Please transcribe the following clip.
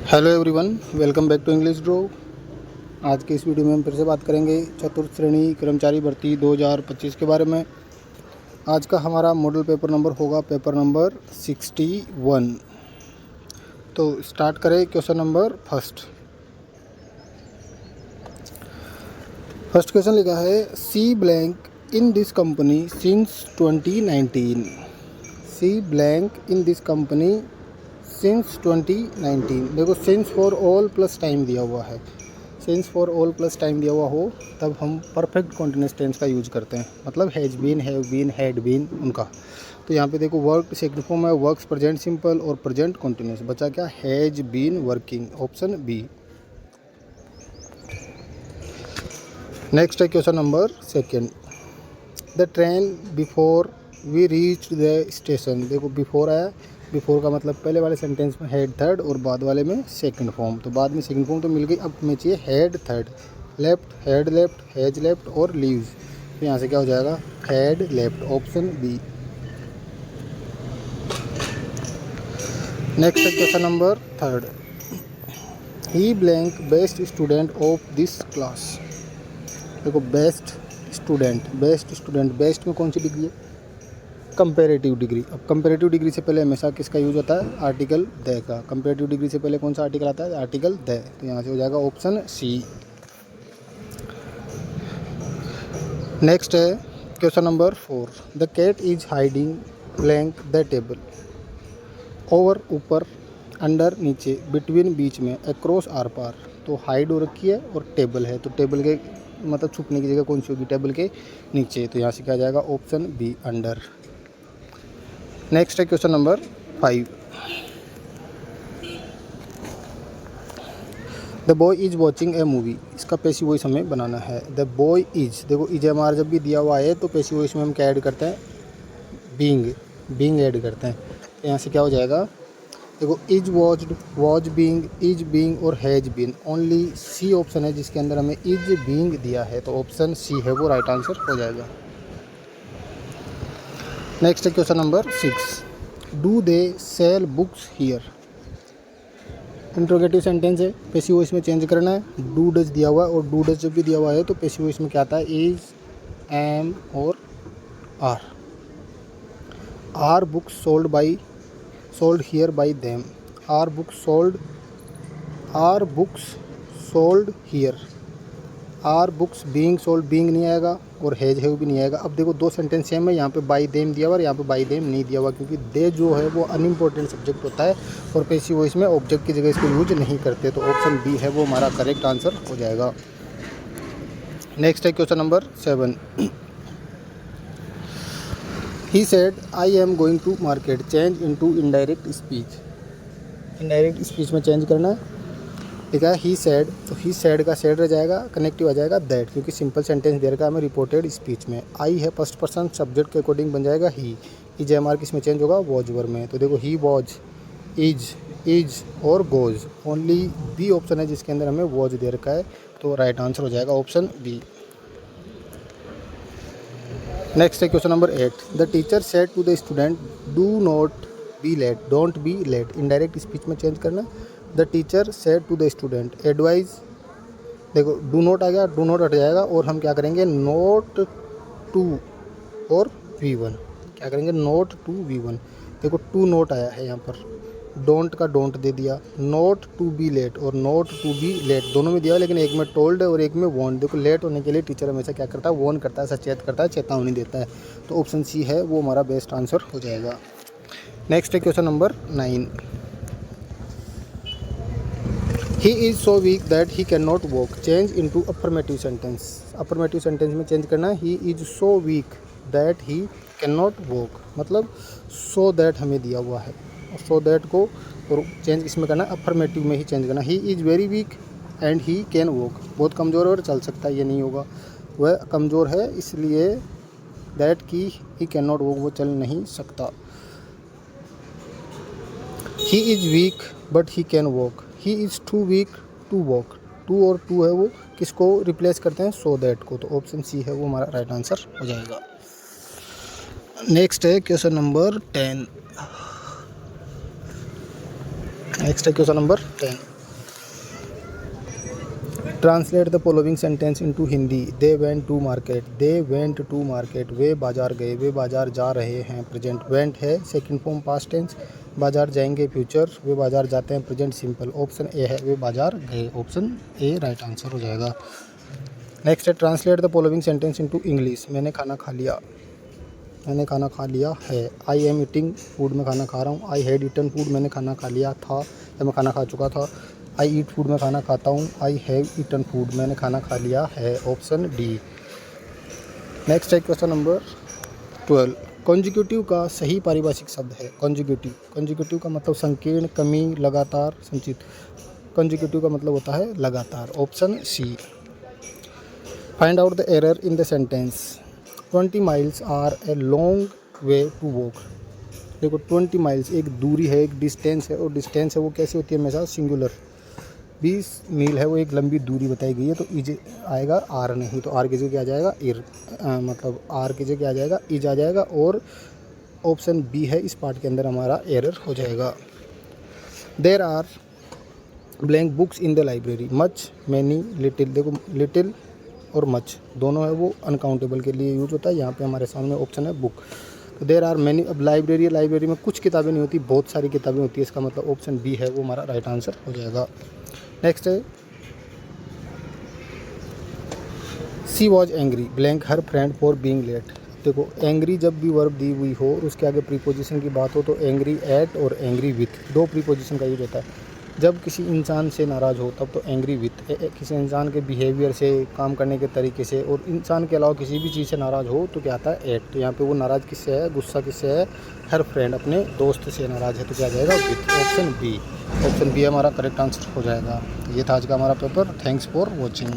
Hello everyone, welcome back to English draw. आज के इस वीडियो में हम फिर से बात करेंगे चतुर्थ श्रेणी कर्मचारी भर्ती 2025 के बारे में। आज का हमारा मॉडल पेपर नंबर होगा पेपर नंबर 61। तो स्टार्ट करें क्वेश्चन नंबर फर्स्ट क्वेश्चन लिखा है she blank in this company since 2019। She blank in this company since 2019। देखो since for all plus time दिया हुआ है। Since for all plus time दिया हुआ हो तब हम परफेक्ट कॉन्टिन्यूस टेंस का यूज करते हैं, मतलब has been, have been, had been उनका। तो यहाँ पे देखो वर्क सेकंड फॉर्म है, वर्क्स प्रेजेंट सिंपल और प्रेजेंट कॉन्टिन्यूस। बचा क्या? Has been working, option B. Next है question number second. The train before we reach the station. देखो बिफोर आया, बिफोर का मतलब पहले वाले सेंटेंस में हैड थर्ड और बाद वाले में सेकंड फॉर्म। तो बाद में सेकंड फॉर्म तो मिल गई, अब हमें चाहिए had third. Left, had left, has left और लीव्स। तो यहाँ से क्या हो जाएगा? Had left, option B. Next है question number third. He blank best student of this class. देखो बेस्ट स्टूडेंट, बेस्ट में कौन सी डिग्री है? Comparative degree. अब कंपेरेटिव डिग्री से पहले हमेशा किसका यूज होता है? आर्टिकल द का। कंपेरेटिव डिग्री से पहले कौन सा आर्टिकल आता है? Article the. तो यहाँ से हो जाएगा ऑप्शन सी। नेक्स्ट है question number 4। The cat is hiding blank the table. Over ऊपर, अंडर नीचे, बिटवीन बीच में, अक्रॉस आर पार। तो हाइड हो रखी है और टेबल है, तो टेबल के मतलब छुपने की जगह कौन सी होगी? टेबल के नीचे। तो यहाँ से क्या जाएगा? Option B, under. नेक्स्ट है question number 5। The boy is watching a movie. इसका पैसिव वॉइस हमें बनाना है। द बॉय इज, देखो इज हमारा जब भी दिया हुआ है तो पैसिव वॉइस में हम क्या ऐड करते हैं? बीइंग ऐड करते हैं। तो यहाँ से क्या हो जाएगा? देखो is watched, watch being, is being और has been. Only C option है जिसके अंदर हमें इज बीइंग दिया है, तो ऑप्शन सी है वो राइट आंसर हो जाएगा। नेक्स्ट है question number 6। Do they sell books here. Interrogative sentence है, पैसिव वॉइस में चेंज करना है। डू डज दिया हुआ है और डू डज जब भी दिया हुआ है तो पैसिव वॉइस में क्या आता है? इज, एम और are. Are books sold here by them. Are books sold here. Are books being sold, being नहीं आएगा और हैज भी नहीं आएगा। अब देखो दो सेंटेंस सेम है, यहाँ पे बाई देम दिया हुआ और यहाँ पे बाई देम नहीं दिया हुआ, क्योंकि दे जो है वो अनइम्पोर्टेंट सब्जेक्ट होता है और पैसिव वॉइस में ऑब्जेक्ट की जगह इसको यूज नहीं करते। तो ऑप्शन बी है वो हमारा करेक्ट आंसर हो जाएगा। नेक्स्ट है question number 7। He said I am going to market. Change into indirect speech. Indirect speech में चेंज करना है। ठीक है, ही सेड, तो ही सेड का सेड रह जाएगा, कनेक्टिव आ जाएगा दैट, क्योंकि सिंपल सेंटेंस दे रखा है हमें रिपोर्टेड स्पीच में। आई है फर्स्ट पर्सन, सब्जेक्ट के अकॉर्डिंग बन जाएगा ही। इज एम आर किस में चेंज होगा? वॉज वर में। तो देखो ही वॉज, इज और गोज। ओनली बी ऑप्शन है जिसके अंदर हमें वॉज दे रखा है, तो राइट आंसर हो जाएगा ऑप्शन बी। नेक्स्ट है question number 8। The teacher said to the student do not be late, don't be late. Indirect speech में चेंज करना। The teacher said to the student advise. देखो do not आ गया, do not हट जाएगा और हम क्या करेंगे? नोट टू और V1। क्या करेंगे? Not to V1। देखो टू नोट आया है यहाँ पर, डोंट का डोंट दे दिया। नोट टू बी लेट और नोट टू बी लेट दोनों में दिया, लेकिन एक में टोल्ड है और एक में वॉर्न। देखो लेट होने के लिए टीचर हमेशा क्या करता है? वॉर्न करता है, सचेत करता है, चेतावनी देता है। तो ऑप्शन सी है वो हमारा बेस्ट आंसर हो जाएगा। नेक्स्ट है question number 9। He is so weak that he can not walk. Change into affirmative sentence. Affirmative sentence में चेंज करना है। He is so weak that he can not walk, मतलब सो दैट हमें दिया हुआ है और सो दैट को और चेंज इसमें करना है, अफर्मेटिव में ही चेंज करना। He is very weak and he can walk. बहुत कमज़ोर है और चल सकता है, ये नहीं होगा। वह कमज़ोर है इसलिए दैट की ही कैन नॉट वॉक, वो चल नहीं सकता। He is weak but he can walk. He is too weak to walk. Too और टू है वो किसको रिप्लेस करते हैं? सो दैट को। तो ऑप्शन सी है वो हमारा राइट आंसर हो जाएगा। नेक्स्ट है क्वेश्चन नंबर 10। नेक्स्ट है question number 10। Translate the following sentence into Hindi. They went to market, they went to market, वे बाजार गए, वे बाजार जा रहे हैं। प्रेजेंट वेंट है सेकंड फॉर्म पास्ट टेंस, बाजार जाएंगे फ्यूचर, वे बाजार जाते हैं प्रेजेंट सिंपल। ऑप्शन ए है वे बाजार गए, ऑप्शन ए राइट आंसर हो जाएगा। नेक्स्ट है translate the following sentence into English. मैंने खाना खा लिया, मैंने खाना खा लिया है। आई एम ईटिंग फूड, मैं खाना खा रहा हूँ। आई हैड ईटन फूड, मैंने खाना खा लिया था या मैं खाना खा चुका था। आई ईट फूड, मैं खाना खाता हूँ। आई हैव ईटन फूड, मैंने खाना खा लिया है, ऑप्शन डी। नेक्स्ट है क्वेश्चन नंबर 12। कॉन्जिक्यूटिव का सही पारिभाषिक शब्द है कॉन्जिक्यूटिव। कॉन्जिक्यूटिव का मतलब संकीर्ण, कमी, लगातार, संचित। कॉन्जिक्यूटिव का मतलब होता है लगातार, option C. Find out the error in the sentence. 20 miles are a long way to walk. देखो 20 माइल्स एक दूरी है, एक डिस्टेंस है, और डिस्टेंस है वो कैसी होती है हमेशा सिंगुलर। 20 मील है वो एक लंबी दूरी बताई गई है, तो इज आएगा आर नहीं, तो आर की जगह क्या आ जाएगा इर, मतलब आर की जगह क्या आ जाएगा इज आ जाएगा, और ऑप्शन बी है इस पार्ट के अंदर हमारा एरर हो जाएगा। There are blank books in the library. Much, many, little. देखो लिटिल और मच दोनों है वो अनकाउंटेबल के लिए यूज होता है। यहाँ पे हमारे सामने ऑप्शन है बुक। तो देर आर मैनी, अब लाइब्रेरी, लाइब्रेरी में कुछ किताबें नहीं होती, बहुत सारी किताबें होती है, इसका मतलब ऑप्शन बी है वो हमारा राइट आंसर हो जाएगा। नेक्स्ट है she was angry blank her friend for being late. देखो एंग्री जब भी वर्ब दी हुई हो और उसके आगे प्रीपोजिशन की बात हो तो एंग्री एट और एंग्री विथ दो प्रीपोजिशन का यूज होता है। जब किसी इंसान से नाराज़ हो तब तो एंग्री विथ, किसी इंसान के बिहेवियर से, काम करने के तरीके से, और इंसान के अलावा किसी भी चीज़ से नाराज़ हो तो क्या आता है एट। तो यहाँ पे वो नाराज़ किससे है, गुस्सा किससे है, हर फ्रेंड अपने दोस्त से नाराज़ है, तो क्या आ जाएगा with, option B. Option B हमारा करेक्ट आंसर हो जाएगा। ये था आज का हमारा पेपर। Thanks for watching.